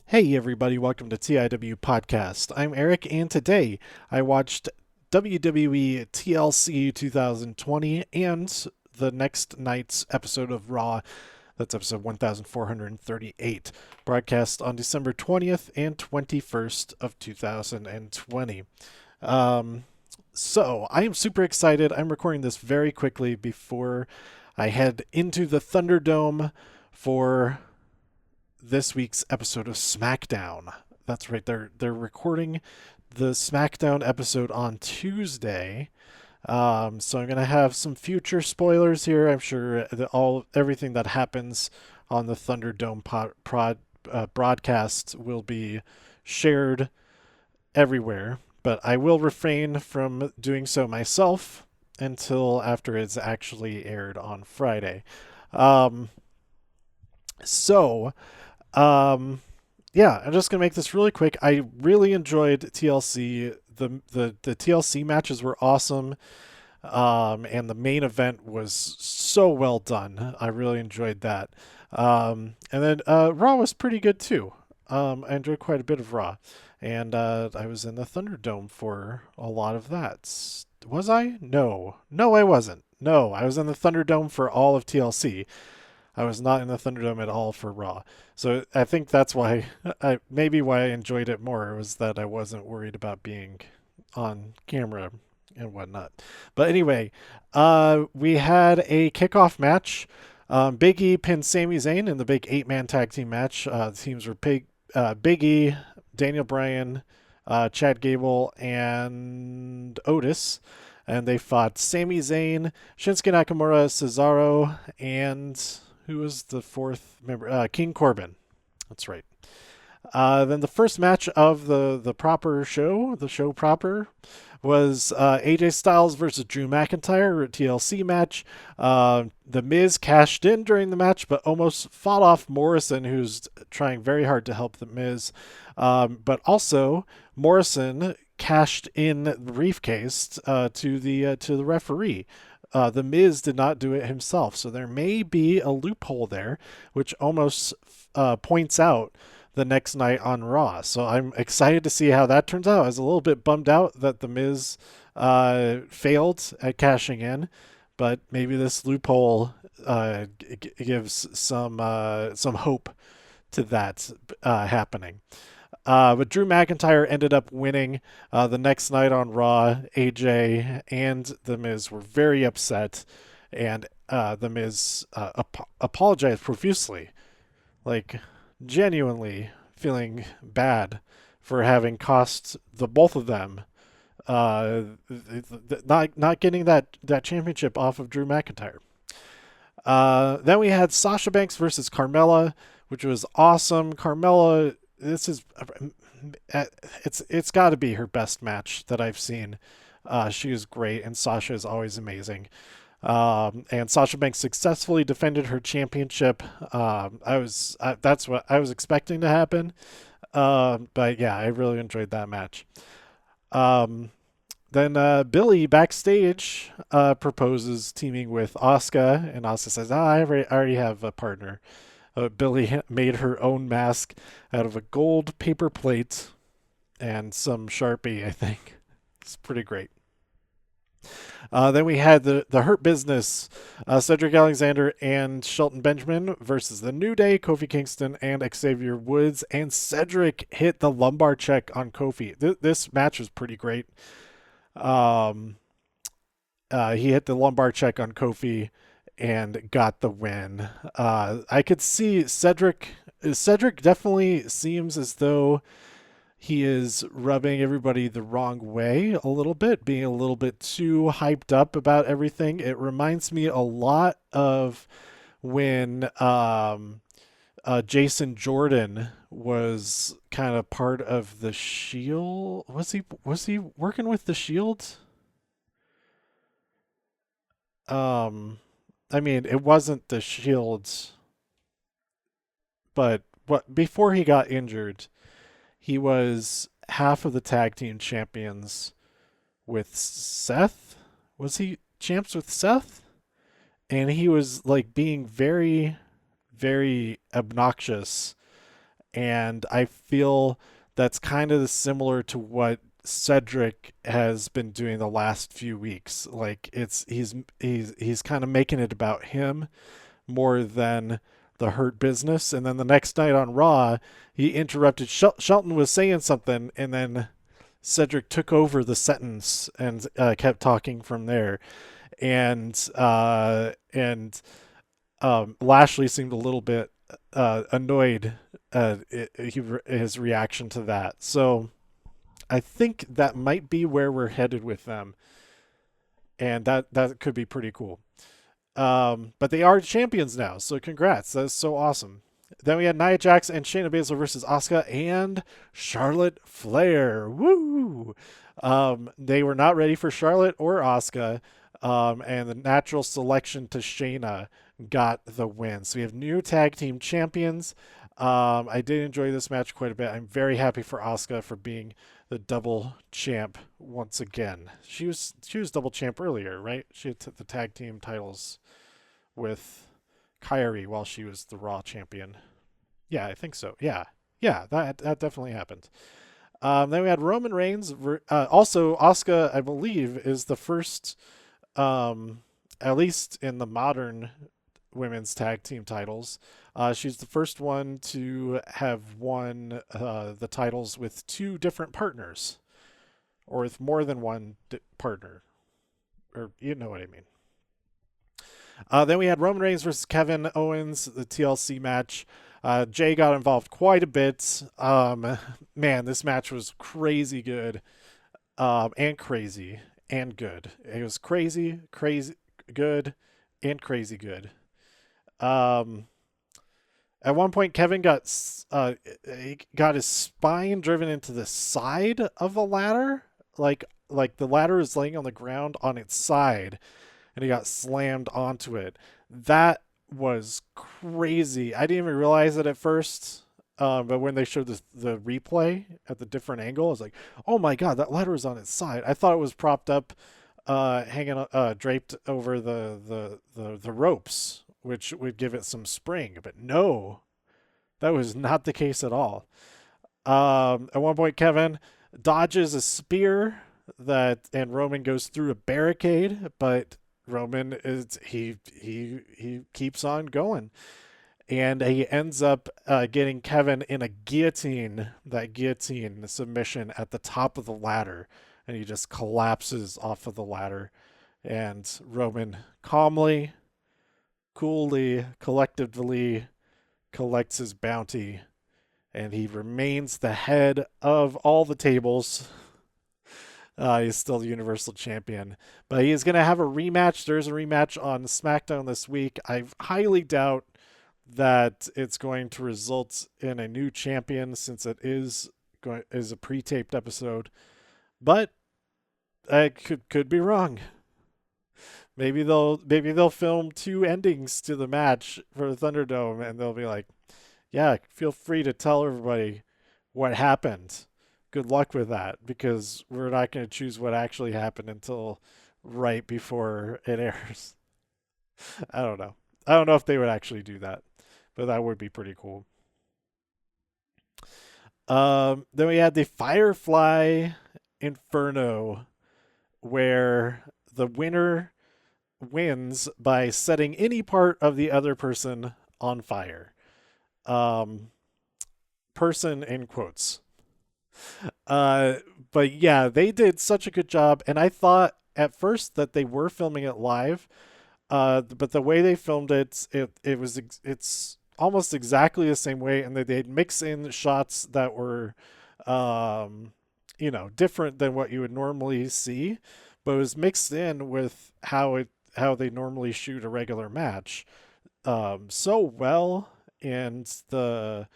Hey everybody, welcome to TIW Podcast. I'm Eric, and today I watched WWE TLC 2020 and the next night's episode of Raw. That's episode 1438, broadcast on December 20th and 21st of 2020. Um, so I am super excited. I'm recording this very quickly before I head into the Thunderdome for this week's episode of SmackDown. That's right. They're recording the SmackDown episode on Tuesday. So I'm gonna have some future spoilers here. I'm sure that everything that happens on the Thunderdome broadcast will be shared everywhere, but I will refrain from doing so myself until after it's actually aired on Friday. Um, so um, yeah, I'm just gonna make this really quick. I really enjoyed TLC. The TLC matches were awesome, and the main event was so well done. I really enjoyed that. And then Raw was pretty good too. I enjoyed quite a bit of Raw, and I was in the Thunderdome for a lot of that. Was I? No, I wasn't. No, I was in the Thunderdome for all of TLC. I was not in the Thunderdome at all for Raw. So I think that's why why I enjoyed it more was that I wasn't worried about being on camera and whatnot. But anyway, we had a kickoff match. Big E pinned Sami Zayn in the big 8-man tag team match. The teams were Big E, Daniel Bryan, Chad Gable, and Otis. And they fought Sami Zayn, Shinsuke Nakamura, Cesaro, and who was the fourth member? King Corbin. That's right. Then the first match of the proper show, the show proper, was AJ Styles versus Drew McIntyre, a TLC match. The Miz cashed in during the match, but almost fought off Morrison, who's trying very hard to help the Miz. But also Morrison cashed in the briefcase to the referee. The Miz did not do it himself, so there may be a loophole there, which almost points out the next night on Raw. So I'm excited to see how that turns out. I was a little bit bummed out that the Miz failed at cashing in, but maybe this loophole gives some hope to that happening. But Drew McIntyre ended up winning the next night on Raw. AJ and The Miz were very upset, and The Miz apologized profusely, like genuinely feeling bad for having cost the both of them not getting that championship off of Drew McIntyre. Then we had Sasha Banks versus Carmela, which was awesome. Carmela, this is it's got to be her best match that I've seen. She is great, and Sasha is always amazing. And Sasha Banks successfully defended her championship. That's what I was expecting to happen. But yeah, I really enjoyed that match. Then Billy backstage proposes teaming with Asuka, and Asuka says, I already have a partner." Billy made her own mask out of a gold paper plate and some Sharpie, I think. It's pretty great. Then we had the Hurt Business, Cedric Alexander and Shelton Benjamin versus the New Day, Kofi Kingston and Xavier Woods. And Cedric hit the lumbar check on Kofi. This match was pretty great. He hit the lumbar check on Kofi and got the win. I could see Cedric. Cedric definitely seems as though he is rubbing everybody the wrong way a little bit, being a little bit too hyped up about everything. It reminds me a lot of when Jason Jordan was kind of part of the Shield. Was he working with the Shield? I mean, it wasn't the Shield, but what before he got injured, he was half of the tag team champions with Seth. Was he champs with Seth? And he was like being very, very obnoxious And I feel that's kind of similar to what Cedric has been doing the last few weeks. Like he's kind of making it about him more than the Hurt Business. And then the next night on Raw, he interrupted. Shelton was saying something, and then Cedric took over the sentence and kept talking from there. And Lashley seemed a little bit annoyed his reaction to that. So I think that might be where we're headed with them, and that could be pretty cool. But they are champions now, so congrats. That's so awesome. Then we had Nia Jax and Shayna Baszler versus Asuka and Charlotte Flair. Woo! They were not ready for Charlotte or Asuka, and the natural selection to Shayna got the win. So we have new tag team champions. I did enjoy this match quite a bit. I'm very happy for Asuka for being the double champ once again. She was double champ earlier, right? She had the tag team titles with Kyrie while she was the Raw champion. Yeah, I think so. Yeah, yeah, that definitely happened. Then we had Roman Reigns. Also, Asuka, I believe, is the first, at least in the modern women's tag team titles. She's the first one to have won the titles with two different partners, or with more than one partner, or you know what I mean. Then we had Roman Reigns versus Kevin Owens, the TLC match. Jay got involved quite a bit. Man, this match was crazy good, and crazy and good. It was crazy, crazy good, and crazy good. Um, at one point, Kevin he got his spine driven into the side of the ladder, like the ladder is laying on the ground on its side, and he got slammed onto it. That was crazy. I didn't even realize it at first, but when they showed the replay at the different angle, I was like, "Oh my god, that ladder is on its side." I thought it was propped up, hanging, draped over the ropes, which would give it some spring. But no, that was not the case at all. At one point, Kevin dodges a spear and Roman goes through a barricade, but Roman he keeps on going, and he ends up getting Kevin in a guillotine submission at the top of the ladder, and he just collapses off of the ladder, and Roman calmly, coolly, collectively collects his bounty, and he remains the head of all the tables. He's still the Universal Champion. But he is going to have a rematch. There's a rematch on SmackDown this week. I highly doubt that it's going to result in a new champion, since it is a pre-taped episode. But I could be wrong. Maybe they'll film two endings to the match for the Thunderdome, and they'll be like, "Yeah, feel free to tell everybody what happened. Good luck with that, because we're not going to choose what actually happened until right before it airs." I don't know. I don't know if they would actually do that, but that would be pretty cool. Then we had the Firefly Inferno, where the winner wins by setting any part of the other person on fire. Um, Person in quotes. Uh, but yeah, they did such a good job, and I thought at first that they were filming it live. But the way they filmed it's almost exactly the same way, and they'd mix in shots that were, different than what you would normally see, but it was mixed in with how they normally shoot a regular match, so well, and the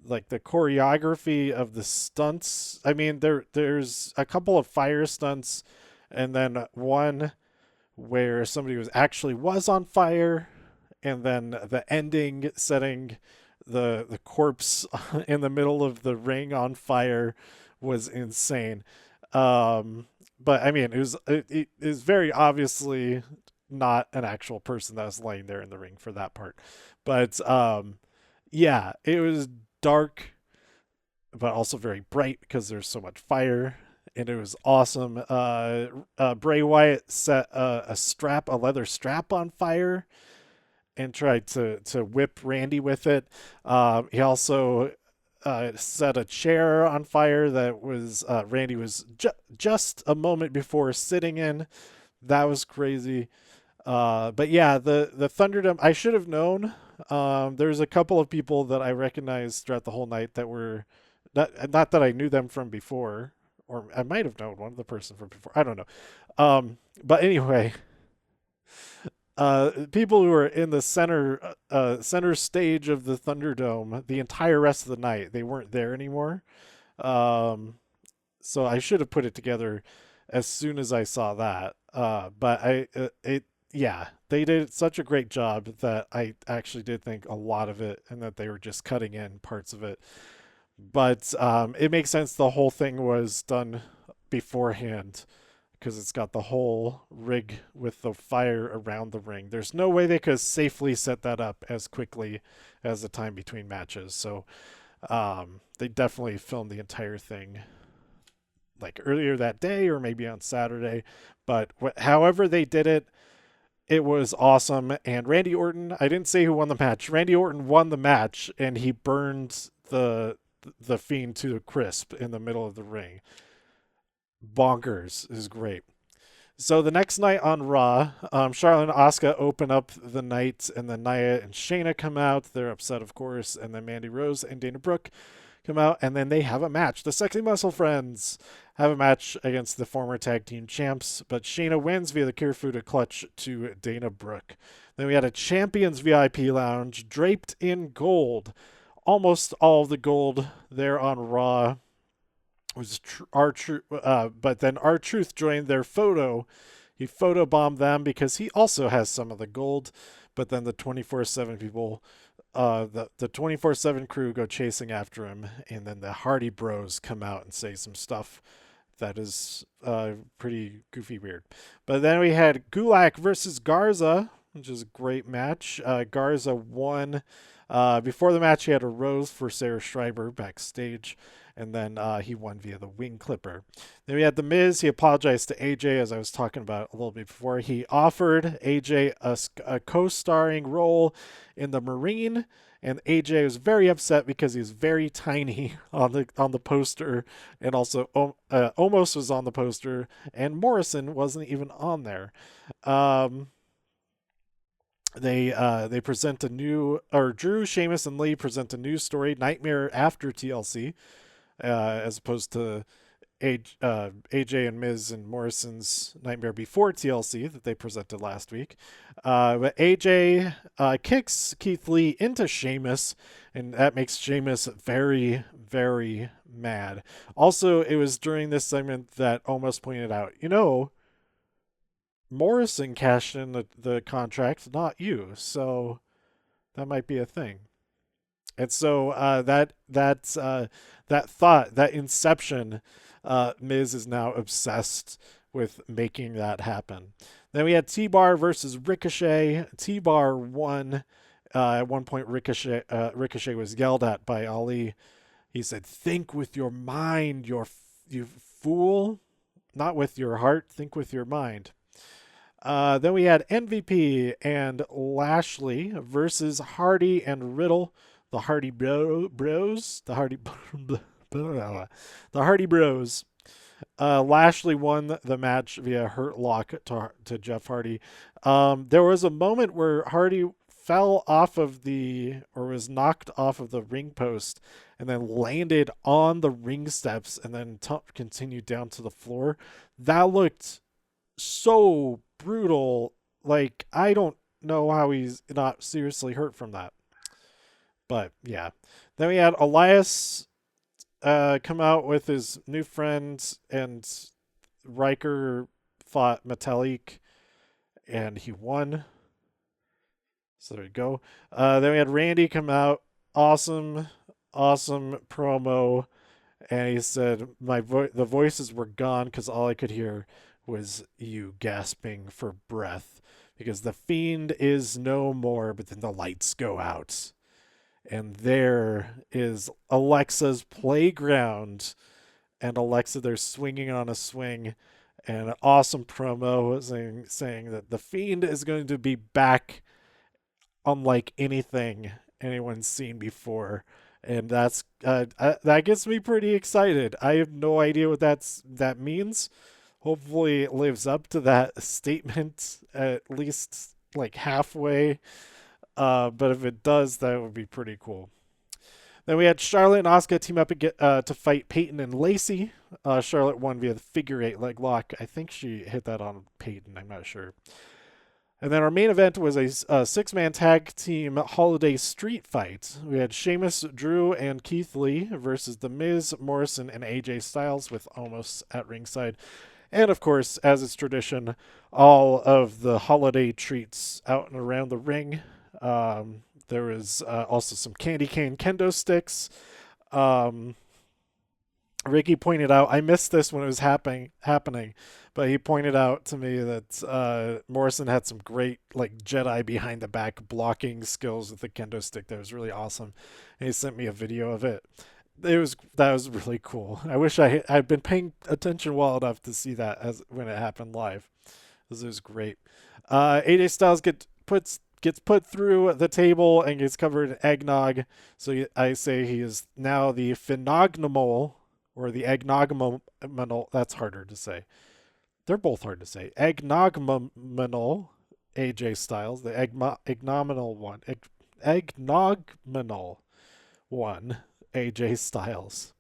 choreography of the stunts. I mean, there's a couple of fire stunts, and then one where somebody was on fire, and then the ending setting the corpse in the middle of the ring on fire was insane. But I mean, it is very obviously not an actual person that was laying there in the ring for that part. But yeah, it was dark, but also very bright because there's so much fire, and it was awesome. Bray Wyatt set a leather strap on fire and tried to whip Randy with it. He also set a chair on fire that was Randy was just a moment before sitting in. That was crazy. But yeah, the Thunderdome. I should have known. There's a couple of people that I recognized throughout the whole night that were not that I knew them from before, or I might have known one of the person from before. I don't know. But anyway, people who were in the center stage of the Thunderdome the entire rest of the night, they weren't there anymore. Um, so I should have put it together as soon as I saw that. But it yeah, they did such a great job that I actually did think a lot of it, and that they were just cutting in parts of it. But it makes sense. The whole thing was done beforehand because it's got the whole rig with the fire around the ring. There's no way they could safely set that up as quickly as the time between matches. So they definitely filmed the entire thing like earlier that day or maybe on Saturday. But however they did it, it was awesome. And Randy Orton, I didn't say who won the match. Randy Orton won the match, and he burned the Fiend to a crisp in the middle of the ring. Bonkers is great. So the next night on Raw, Charlotte and Asuka open up the night, and then Nia and Shayna come out. They're upset, of course, and then Mandy Rose and Dana Brooke come out, and then they have a match. The Sexy Muscle Friends have a match against the former tag team champs, but Shayna wins via the Kirifuda clutch to Dana Brooke. Then we had a Champions VIP lounge draped in gold. Almost all of the gold there on Raw was but then R-Truth joined their photo. He photobombed them because he also has some of the gold, but then the 24/7 people, the 24/7 crew go chasing after him, and then the Hardy Bros come out and say some stuff that is pretty goofy weird. But then we had Gulak versus Garza, which is a great match. Garza won. Before the match, he had a rose for Sarah Schreiber backstage, and then he won via the wing clipper. Then we had The Miz. He apologized to AJ, as I was talking about a little bit before. He offered AJ a co-starring role in The Marine, and AJ was very upset because he was very tiny on the poster, and also almost was on the poster, and Morrison wasn't even on there. They present a new, or Drew, Sheamus, and Lee present a new story, Nightmare After TLC, as opposed to AJ and Miz and Morrison's Nightmare Before TLC that they presented last week. But AJ kicks Keith Lee into Sheamus, and that makes Sheamus very, very mad. Also, it was during this segment that Almost pointed out, Morrison cashed in the contract, not you. So that might be a thing. And so that inception, Miz is now obsessed with making that happen. Then we had T-Bar versus Ricochet. T-Bar won. At one point, Ricochet was yelled at by Ali. He said, "Think with your mind, you fool. Not with your heart. Think with your mind." Then we had MVP and Lashley versus Hardy and Riddle, the Hardy Bros, the Hardy Bros. Lashley won the match via hurt lock to Jeff Hardy. There was a moment where Hardy fell off of or was knocked off of the ring post, and then landed on the ring steps, and then continued down to the floor. That looked so brutal. Like, I don't know how he's not seriously hurt from that. But yeah. Then we had Elias come out with his new friend, and Riker fought Metalik, and he won. So there you go. Then we had Randy come out. Awesome promo. And he said, the voices were gone because all I could hear was you gasping for breath, because the Fiend is no more, but then the lights go out. And there is Alexa's playground. And Alexa, they're swinging on a swing. And an awesome promo saying that The Fiend is going to be back unlike anything anyone's seen before. And that gets me pretty excited. I have no idea what that means. Hopefully, it lives up to that statement at least like halfway. But if it does, that would be pretty cool. Then we had Charlotte and Asuka team up to fight Peyton and Lacey. Charlotte won via the figure eight leg lock. I think she hit that on Peyton. I'm not sure. And then our main event was a six-man tag team holiday street fight. We had Sheamus, Drew, and Keith Lee versus The Miz, Morrison, and AJ Styles with Almost at ringside. And of course, as is tradition, all of the holiday treats out and around the ring. There was also some candy cane kendo sticks. Ricky pointed out, I missed this when it was happening, but he pointed out to me that Morrison had some great like Jedi behind the back blocking skills with the kendo stick. That was really awesome. And he sent me a video of it. That was really cool. I wish I'd been paying attention well enough to see that when it happened live. This was great. AJ Styles gets put through the table and gets covered in eggnog. So I say he is now the phenomenal or the eggnominal. That's harder to say. They're both hard to say. Eggnominal AJ Styles, the eggnominal one. Eggnominal one AJ Styles.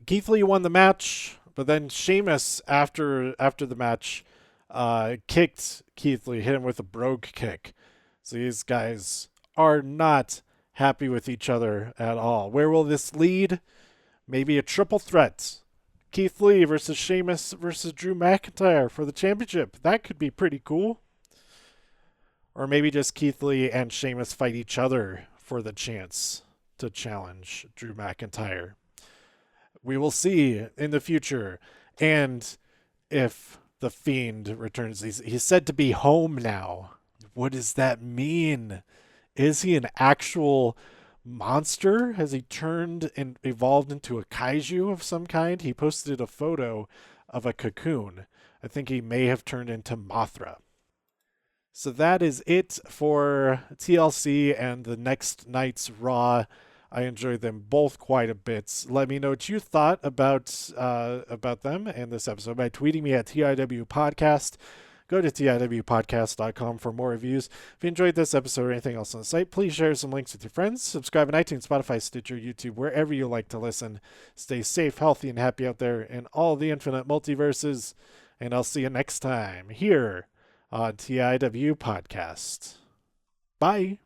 Keith Lee won the match, but then Sheamus after the match kicked Keith Lee, hit him with a brogue kick. So these guys are not happy with each other at all. Where will this lead? Maybe a triple threat. Keith Lee versus Sheamus versus Drew McIntyre for the championship. That could be pretty cool. Or maybe just Keith Lee and Sheamus fight each other for the chance to challenge Drew McIntyre. We will see in the future. And if The Fiend returns, he's said to be home now. What does that mean? Is he an actual monster? Has he turned and evolved into a kaiju of some kind? He posted a photo of a cocoon. I think he may have turned into Mothra. So that is it for TLC and the next night's Raw. I enjoyed them both quite a bit. Let me know what you thought about them and this episode by tweeting me at TIW Podcast. Go to TIWpodcast.com for more reviews. If you enjoyed this episode or anything else on the site, please share some links with your friends. Subscribe on iTunes, Spotify, Stitcher, YouTube, wherever you like to listen. Stay safe, healthy, and happy out there in all the infinite multiverses. And I'll see you next time here on TIW Podcast. Bye.